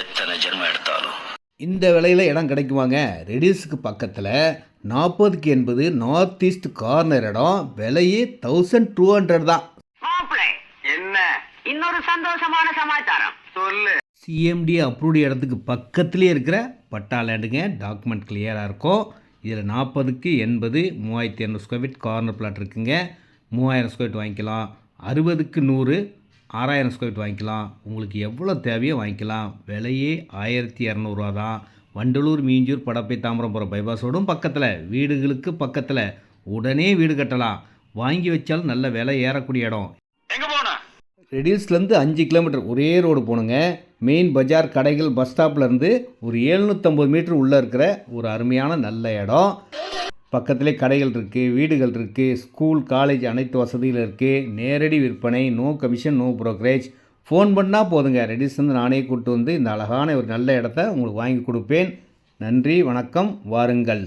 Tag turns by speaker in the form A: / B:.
A: எத்தனை ஜென்மம் எடுத்தாலும்.
B: இந்த விலையில் இடம் கிடைக்குவாங்க. ரெடில்ஸுக்கு பக்கத்தில் 40க்கு 80 நார்த் ஈஸ்ட் கார்னர் இடம். விலையே 1200 தான்.
C: என்ன இன்னொரு சந்தோஷமான சமாச்சாரம் சொல்லு.
B: சிஎம்டி அப்ரூவ்டு இடத்துக்கு பக்கத்துலேயே இருக்கிற பட்டா லேண்டுங்க. டாக்குமெண்ட் கிளியராக இருக்கும். இதில் 40க்கு 80 3200 ஸ்கொயர் ஃபீட் கார்னர் பிளாட் இருக்குங்க. 3000 ஸ்கொயர் ஃபீட் வாங்கிக்கலாம். 60க்கு 100 6000 ஸ்கொயர் ஃபீட் வாங்கிக்கலாம். உங்களுக்கு எவ்வளோ தேவையோ வாங்கிக்கலாம். விலையே 1200 தான். வண்டலூர், மீஞ்சூர், படப்பை, தாம்பரம் போகிற பைபாஸோடும் பக்கத்தில், வீடுகளுக்கு பக்கத்தில். உடனே வீடு கட்டலாம். வாங்கி வச்சாலும் நல்ல விலை ஏறக்கூடிய இடம்.
C: எங்க போன
B: ரெடில்ஸ்லேருந்து 5 கிலோமீட்டர் ஒரே ரோடு போகணுங்க. மெயின் பஜார், கடைகள், பஸ் ஸ்டாப்லேருந்து ஒரு 750 மீட்டர் உள்ளே இருக்கிற ஒரு அருமையான நல்ல இடம். பக்கத்திலே கடைகள் இருக்குது, வீடுகள் இருக்குது, ஸ்கூல், காலேஜ் அனைத்து வசதியில் இருக்குது. நேரடி விற்பனை, no commission, no brokerage. Phone பண்ணால் போதுங்க. ரெடில்ஸ்லேருந்து நானே கூப்பிட்டு வந்து இந்த அழகான ஒரு நல்ல இடத்த உங்களுக்கு வாங்கி கொடுப்பேன். நன்றி, வணக்கம், வாருங்கள்.